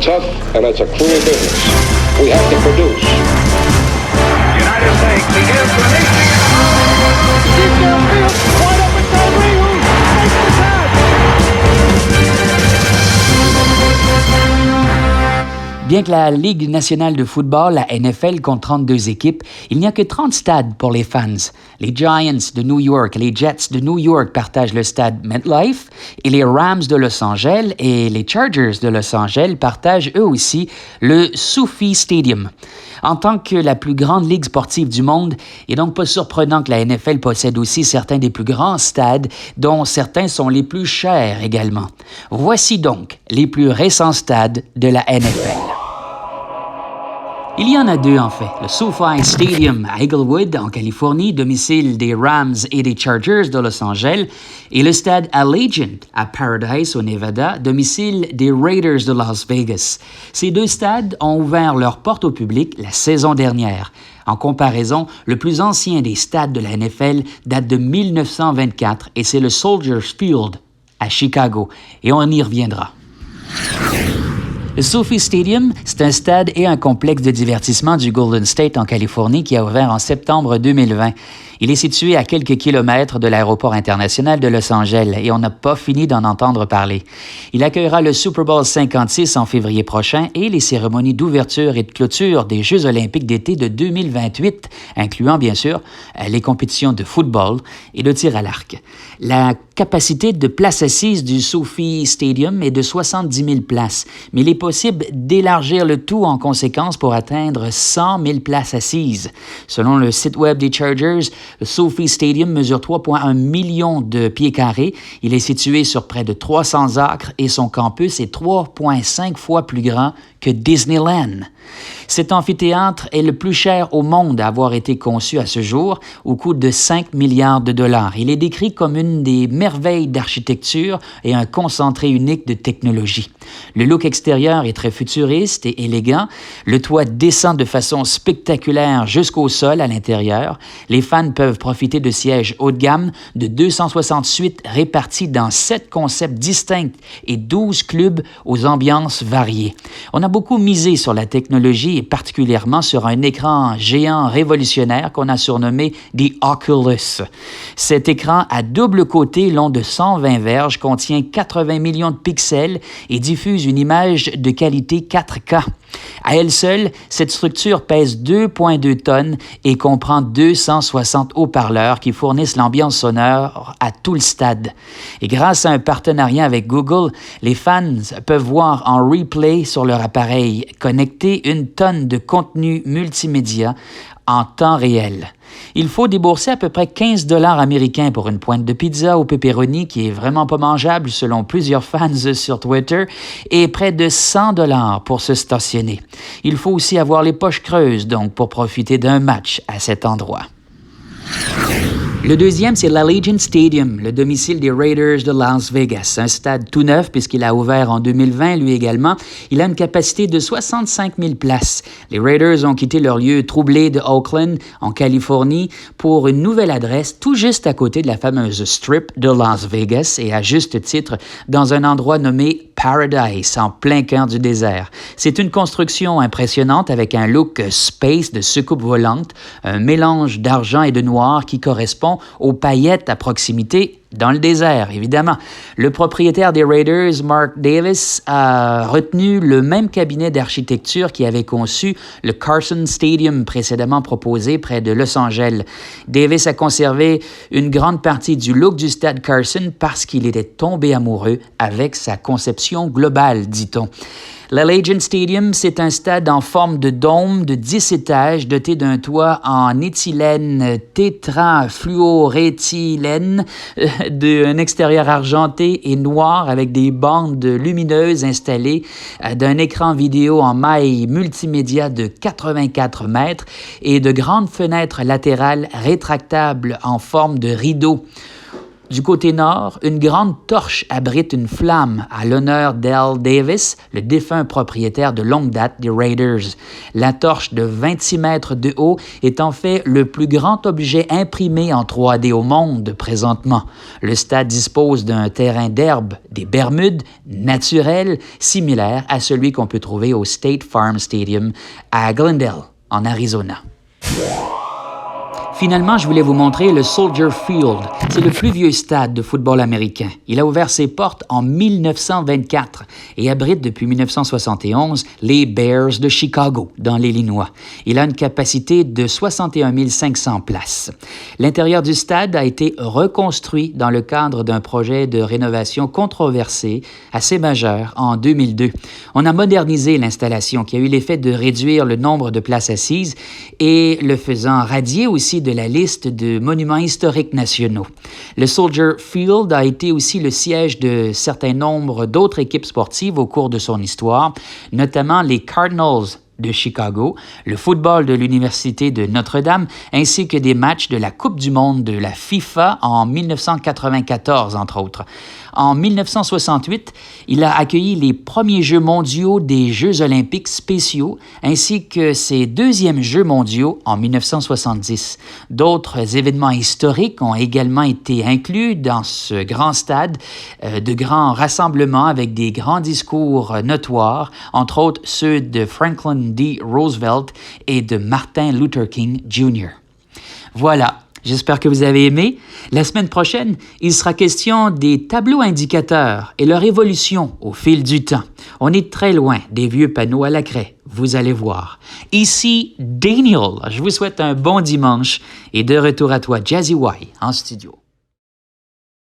Tough, and it's a cruel business. We have to produce. United States begins the nation. Deep downfield, wide open Tyree, who makes the catch. Bien que la Ligue nationale de football, la NFL, compte 32 équipes, il n'y a que 30 stades pour les fans. Les Giants de New York et les Jets de New York partagent le stade MetLife et les Rams de Los Angeles et les Chargers de Los Angeles partagent eux aussi le SoFi Stadium. En tant que la plus grande ligue sportive du monde, il n'est donc pas surprenant que la NFL possède aussi certains des plus grands stades, dont certains sont les plus chers également. Voici donc les plus récents stades de la NFL. Il y en a deux en fait. Le SoFi Stadium à Inglewood, en Californie, domicile des Rams et des Chargers de Los Angeles, et le stade Allegiant à Paradise, au Nevada, domicile des Raiders de Las Vegas. Ces deux stades ont ouvert leurs portes au public la saison dernière. En comparaison, le plus ancien des stades de la NFL date de 1924 et c'est le Soldier Field à Chicago. Et on y reviendra. Le SoFi Stadium, c'est un stade et un complexe de divertissement du Golden State en Californie qui a ouvert en septembre 2020. Il est situé à quelques kilomètres de l'aéroport international de Los Angeles et on n'a pas fini d'en entendre parler. Il accueillera le Super Bowl 56 en février prochain et les cérémonies d'ouverture et de clôture des Jeux olympiques d'été de 2028, incluant bien sûr les compétitions de football et de tir à l'arc. La capacité de places assises du SoFi Stadium est de 70 000 places, mais il est possible d'élargir le tout en conséquence pour atteindre 100 000 places assises. Selon le site web des Chargers, le SoFi Stadium mesure 3,1 millions de pieds carrés. Il est situé sur près de 300 acres et son campus est 3,5 fois plus grand que Disneyland. Cet amphithéâtre est le plus cher au monde à avoir été conçu à ce jour, au coût de 5 milliards de dollars. Il est décrit comme une des merveilles d'architecture et un concentré unique de technologie. Le look extérieur est très futuriste et élégant. Le toit descend de façon spectaculaire jusqu'au sol à l'intérieur. Les fans peuvent profiter de sièges haut de gamme de 260 suites répartis dans 7 concepts distincts et 12 clubs aux ambiances variées. On a beaucoup misé sur la technologie et particulièrement sur un écran géant révolutionnaire qu'on a surnommé The Oculus. Cet écran à double côté long de 120 verges contient 80 millions de pixels et diffuse une image de qualité 4K. À elle seule, cette structure pèse 2,2 tonnes et comprend 260 haut-parleurs qui fournissent l'ambiance sonore à tout le stade. Et grâce à un partenariat avec Google, les fans peuvent voir en replay sur leur appareil connecté une tonne de contenu multimédia en temps réel. Il faut débourser à peu près 15 $ américains pour une pointe de pizza au pepperoni qui est vraiment pas mangeable selon plusieurs fans sur Twitter et près de 100 $ pour se stationner. Il faut aussi avoir les poches creuses donc pour profiter d'un match à cet endroit. Le deuxième, c'est l'Allegiant Stadium, le domicile des Raiders de Las Vegas. Un stade tout neuf puisqu'il a ouvert en 2020, lui également. Il a une capacité de 65 000 places. Les Raiders ont quitté leur lieu troublé de Oakland, en Californie, pour une nouvelle adresse tout juste à côté de la fameuse Strip de Las Vegas et à juste titre dans un endroit nommé Paradise, en plein cœur du désert. C'est une construction impressionnante avec un look space de soucoupe volante, un mélange d'argent et de noir qui correspond aux paillettes à proximité dans le désert, évidemment. Le propriétaire des Raiders, Mark Davis, a retenu le même cabinet d'architecture qui avait conçu le Carson Stadium précédemment proposé près de Los Angeles. Davis a conservé une grande partie du look du stade Carson parce qu'il était tombé amoureux avec sa conception globale, dit-on. L'Allegiant Stadium, c'est un stade en forme de dôme de 10 étages doté d'un toit en éthylène tétrafluoréthylène, d'un extérieur argenté et noir avec des bandes lumineuses installées, d'un écran vidéo en maille multimédia de 84 mètres et de grandes fenêtres latérales rétractables en forme de rideau. Du côté nord, une grande torche abrite une flamme à l'honneur d'Al Davis, le défunt propriétaire de longue date des Raiders. La torche de 26 mètres de haut est en fait le plus grand objet imprimé en 3D au monde présentement. Le stade dispose d'un terrain d'herbe, des Bermudes, naturel, similaire à celui qu'on peut trouver au State Farm Stadium à Glendale, en Arizona. Finalement, je voulais vous montrer le Soldier Field. C'est le plus vieux stade de football américain. Il a ouvert ses portes en 1924 et abrite depuis 1971 les Bears de Chicago, dans l'Illinois. Il a une capacité de 61 500 places. L'intérieur du stade a été reconstruit dans le cadre d'un projet de rénovation controversé, assez majeur, en 2002. On a modernisé l'installation qui a eu l'effet de réduire le nombre de places assises et le faisant radier aussi de la liste de monuments historiques nationaux. Le Soldier Field a été aussi le siège de certains nombres d'autres équipes sportives au cours de son histoire, notamment les Cardinals de Chicago, le football de l'Université de Notre-Dame, ainsi que des matchs de la Coupe du monde de la FIFA en 1994, entre autres. En 1968, il a accueilli les premiers Jeux mondiaux des Jeux olympiques spéciaux, ainsi que ses deuxièmes Jeux mondiaux en 1970. D'autres événements historiques ont également été inclus dans ce grand stade, de grands rassemblements avec des grands discours notoires, entre autres ceux de Franklin D. Roosevelt et de Martin Luther King Jr. Voilà. J'espère que vous avez aimé. La semaine prochaine, il sera question des tableaux indicateurs et leur évolution au fil du temps. On est très loin des vieux panneaux à la craie, vous allez voir. Ici Daniel, je vous souhaite un bon dimanche et de retour à toi, Jazzy Y, en studio.